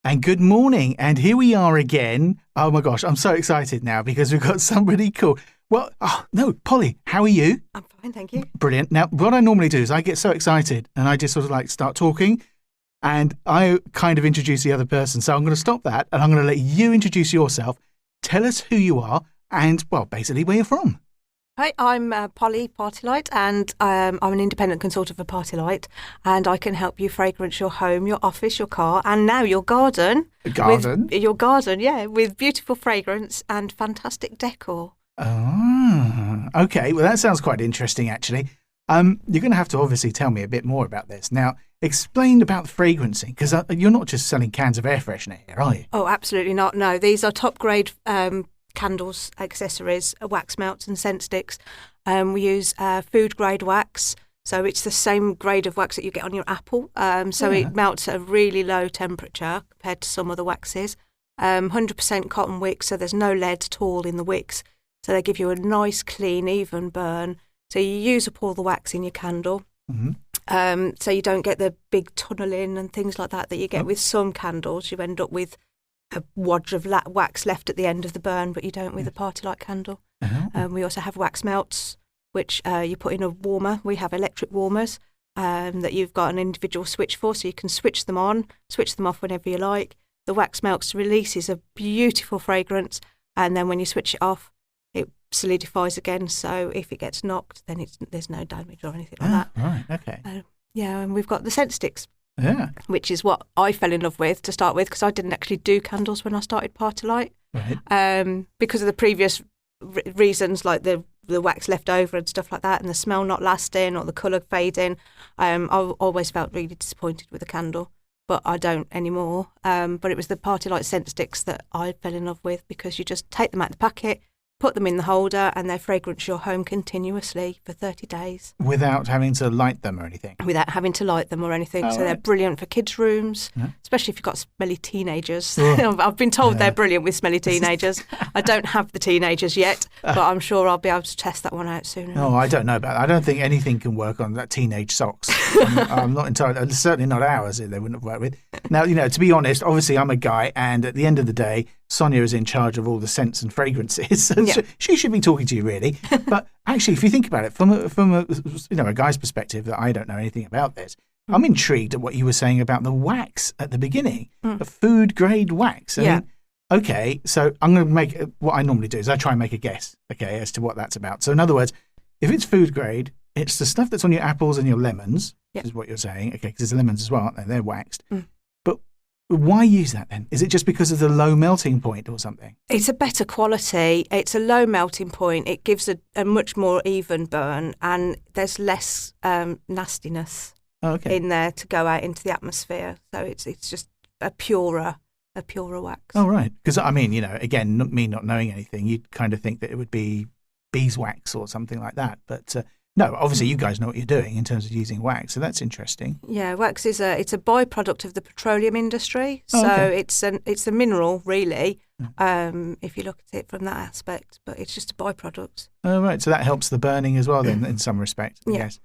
And good morning. And here we are again. Oh my gosh, I'm so excited now because we've got somebody cool. Well, no, Polly, how are you? I'm fine, thank you. Brilliant. Now, what I normally do is I get so excited and I just sort of like start talking and I kind of introduce the other person. So I'm going to stop that and I'm going to let you introduce yourself. Tell us who you are and, well, basically where you're from. Hi, I'm Pollie, PartyLite, and I'm an independent consultant for PartyLite, and I can help you fragrance your home, your office, your car, and now your garden. Your garden, yeah, with beautiful fragrance and fantastic decor. Oh, okay. Well, that sounds quite interesting, actually. You're going to have to obviously tell me a bit more about this. Now, explain about fragrancing, because you're not just selling cans of air freshener here, are you? Oh, absolutely not. No, these are top grade candles, accessories, wax melts and scent sticks. We use food grade wax, so it's the same grade of wax that you get on your apple. It melts at a really low temperature compared to some other waxes. 100% cotton wicks, so there's no lead at all in the wicks. So they give you a nice, clean, even burn. So you use up all the wax in your candle. Mm-hmm. So you don't get the big tunnelling and things like that you get with some candles. You end up with a wodge of wax left at the end of the burn, but you don't with a PartyLite candle. Oh. We also have wax melts, which you put in a warmer. We have electric warmers that you've got an individual switch for, so you can switch them on, switch them off whenever you like. The wax melts releases a beautiful fragrance, and then when you switch it off, it solidifies again. So if it gets knocked, then there's no damage or anything like that. Right, okay. And we've got the scent sticks. Yeah. Which is what I fell in love with to start with, because I didn't actually do candles when I started PartyLite. Right. Because of the previous reasons, like the wax left over and stuff like that, and the smell not lasting or the colour fading. I always felt really disappointed with a candle, but I don't anymore. But it was the PartyLite scent sticks that I fell in love with, because you just take them out of the packet, put them in the holder, and they fragrance your home continuously for 30 days. Without having to light them or anything? Without having to light them or anything. Oh, so they're brilliant for kids' rooms, especially if you've got smelly teenagers. I've been told they're brilliant with smelly teenagers. I don't have the teenagers yet, but I'm sure I'll be able to test that one out soon. Oh, I don't know about that. I don't think anything can work on that teenage socks. I'm not entirely, certainly not ours, they wouldn't have worked with. Now, to be honest, obviously I'm a guy, and at the end of the day, Sonia is in charge of all the scents and fragrances. So she should be talking to you, really. But actually, if you think about it from a guy's perspective, that I don't know anything about this, I'm intrigued at what you were saying about the wax at the beginning, the food grade wax. I mean, okay, so I'm going to make what I normally do is I try and make a guess, as to what that's about. So in other words, if it's food grade, it's the stuff that's on your apples and your lemons, is what you're saying, because there's lemons as well, aren't they? They're waxed. But why use that then? Is it just because of the low melting point or something? It's a better quality. It's a low melting point. It gives a much more even burn, and there's less nastiness in there to go out into the atmosphere. So it's just a purer wax. Oh, right. Because, I mean, again, me not knowing anything, you'd kind of think that it would be beeswax or something like that. But no, obviously you guys know what you're doing in terms of using wax, so that's interesting. Yeah, wax is it's a byproduct of the petroleum industry, so it's a mineral really, if you look at it from that aspect, but it's just a byproduct. Oh, right, so that helps the burning as well then in some respect, I guess.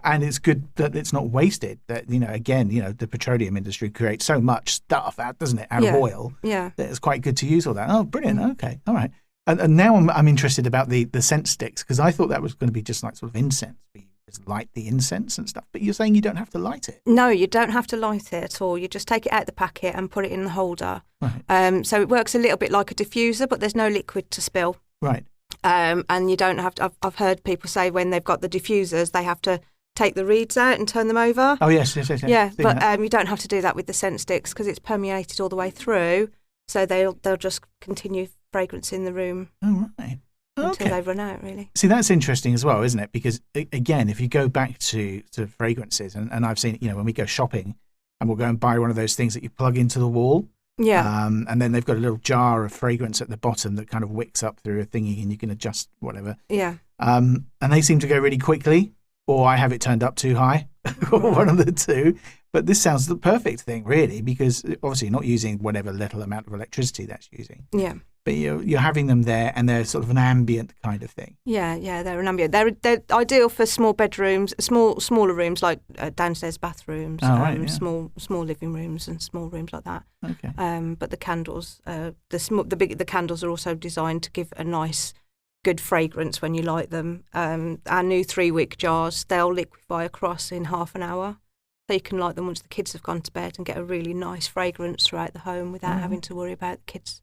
And it's good that it's not wasted, that, again, the petroleum industry creates so much stuff out, doesn't it, out of oil. Yeah. That it's quite good to use all that. Oh, brilliant, okay, all right. And now I'm interested about the scent sticks, because I thought that was going to be just like sort of incense. You just light the incense and stuff. But you're saying you don't have to light it? No, you don't have to light it at all. You just take it out of the packet and put it in the holder. Right. So it works a little bit like a diffuser, but there's no liquid to spill. Right. And you don't have to. I've heard people say when they've got the diffusers, they have to take the reeds out and turn them over. Oh, yes. Yeah, but you don't have to do that with the scent sticks, because it's permeated all the way through. So they'll just continue fragrance in the room until they run out, really. See, that's interesting as well, isn't it? Because, again, if you go back to fragrances, and I've seen, when we go shopping and we'll go and buy one of those things that you plug into the wall. Yeah. And then they've got a little jar of fragrance at the bottom that kind of wicks up through a thingy and you can adjust whatever. Yeah. And they seem to go really quickly, or I have it turned up too high, or one of the two. But this sounds the perfect thing, really, because obviously you're not using whatever little amount of electricity that's using. Yeah. but you're having them there, and they're sort of an ambient kind of thing. Yeah, they're an ambient. They're ideal for small bedrooms, smaller rooms like downstairs bathrooms, small living rooms and small rooms like that. Okay. But the candles, the candles are also designed to give a nice, good fragrance when you light them. Our new 3-wick jars, they'll liquefy across in half an hour. So you can light them once the kids have gone to bed and get a really nice fragrance throughout the home without having to worry about the kids.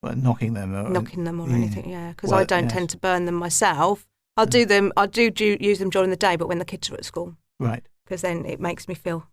Well, knocking them or anything, because I don't tend to burn them myself. I do use them during the day, but when the kids are at school, right? Because then it makes me feel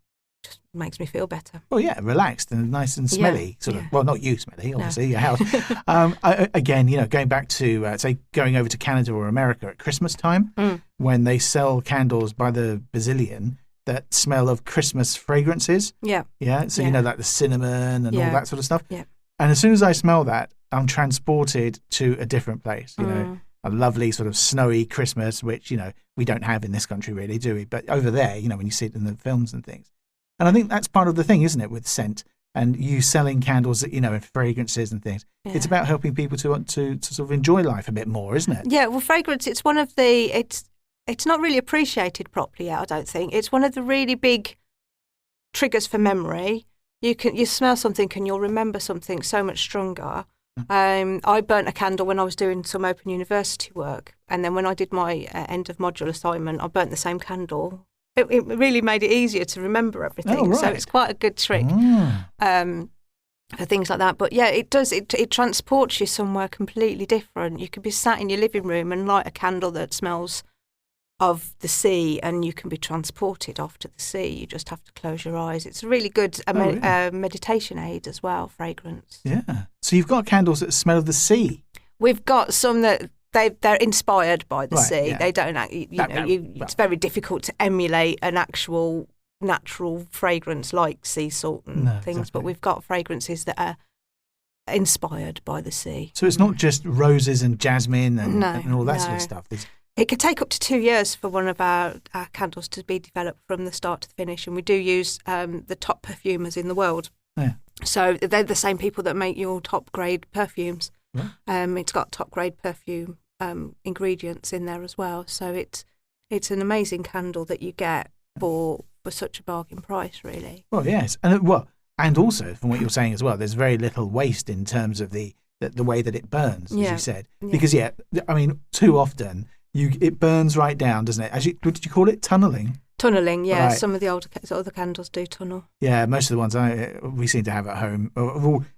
better. Well, yeah, relaxed and nice and smelly, sort of. Well, not you smelly, obviously, your house. Again, going back to say going over to Canada or America at Christmas time, when they sell candles by the bazillion that smell of Christmas fragrances. Yeah. So like the cinnamon and all that sort of stuff. Yeah. And as soon as I smell that, I'm transported to a different place, a lovely sort of snowy Christmas, which, we don't have in this country really, do we? But over there, when you see it in the films and things. And I think that's part of the thing, isn't it, with scent and you selling candles, and fragrances and things. Yeah. It's about helping people to want to sort of enjoy life a bit more, isn't it? Yeah, well, fragrance, it's one of the, it's not really appreciated properly yet, I don't think. It's one of the really big triggers for memory. You smell something and you'll remember something so much stronger. I burnt a candle when I was doing some Open University work, and then when I did my end of module assignment, I burnt the same candle. It really made it easier to remember everything. Oh, right. So it's quite a good trick for things like that. But yeah, it does. It transports you somewhere completely different. You could be sat in your living room and light a candle that smells of the sea, and you can be transported off to the sea. You just have to close your eyes. It's a really good meditation aid as well, fragrance. Yeah. So you've got candles that smell of the sea. We've got some that they're inspired by the sea. Yeah. They don't, it's very difficult to emulate an actual natural fragrance like sea salt and things, exactly. But we've got fragrances that are inspired by the sea. So it's not just roses and jasmine and all that sort of stuff. It could take up to 2 years for one of our candles to be developed from the start to the finish, and we do use the top perfumers in the world. Yeah. So they're the same people that make your top grade perfumes. Yeah. It's got top grade perfume ingredients in there as well. So it's an amazing candle that you get for such a bargain price, really. Well, yes, and also from what you're saying as well, there's very little waste in terms of the way that it burns, as you said, because too often. It burns right down, doesn't it? What did you call it? Tunneling? Tunneling, yeah. Right. Some of the other candles do tunnel. Yeah, most of the ones we seem to have at home.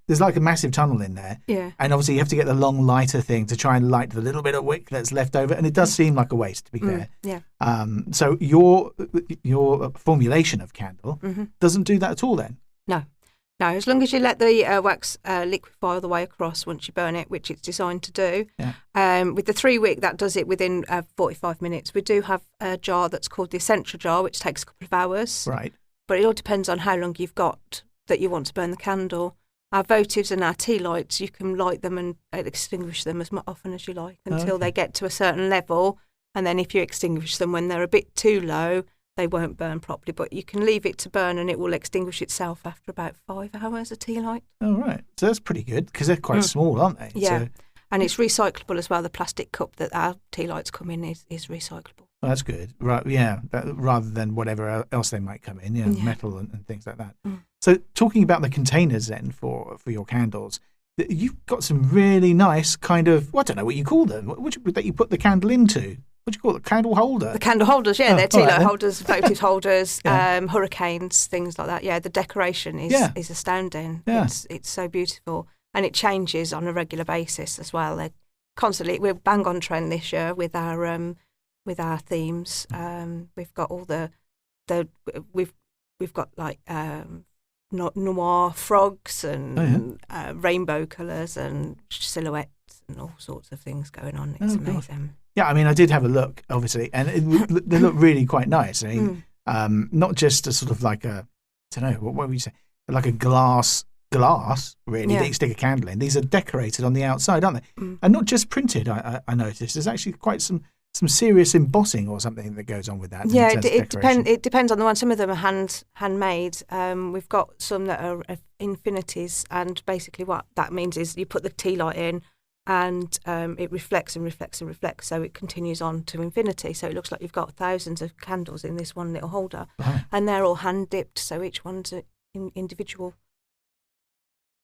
There's like a massive tunnel in there. Yeah. And obviously you have to get the long lighter thing to try and light the little bit of wick that's left over. And it does seem like a waste, to be fair. Yeah. So your formulation of candle doesn't do that at all then? No, as long as you let the wax liquefy all the way across once you burn it, which it's designed to do. Yeah. With the 3-wick, that does it within 45 minutes. We do have a jar that's called the essential jar, which takes a couple of hours. Right. But it all depends on how long you've got that you want to burn the candle. Our votives and our tea lights, you can light them and extinguish them as often as you like until they get to a certain level. And then if you extinguish them when they're a bit too low, they won't burn properly, but you can leave it to burn and it will extinguish itself after about 5 hours, a tea light. Oh, right. So that's pretty good because they're quite small, aren't they? Yeah. So... And it's recyclable as well. The plastic cup that our tea lights come in is recyclable. Oh, that's good. Right. Yeah. Rather than whatever else they might come in, metal and things like that. Mm. So talking about the containers then for your candles, you've got some really nice kind of, I don't know what you call them, that you put the candle into. What do you call it? Candle holder? The candle holders, yeah. They're tea light holders, votive holders, hurricanes, things like that. Yeah, the decoration is astounding. Yeah. It's so beautiful. And it changes on a regular basis as well. We're bang on trend this year with our themes. We've got all we've got like noir frogs and rainbow colours and silhouettes and all sorts of things going on. It's amazing. God. Yeah, I mean, I did have a look, obviously, and they look really quite nice. I mean, not just a sort of like a, I don't know, what would you say, like a glass, really, that you stick a candle in. These are decorated on the outside, aren't they? Mm. And not just printed, I noticed. There's actually quite some some serious embossing or something that goes on with that. Yeah, in terms of decoration. It depends on the one. Some of them are handmade. We've got some that are infinities, and basically what that means is you put the tea light in, and it reflects and reflects and reflects, so it continues on to infinity. So it looks like you've got thousands of candles in this one little holder, Right. and they're all hand dipped. So each one's individual.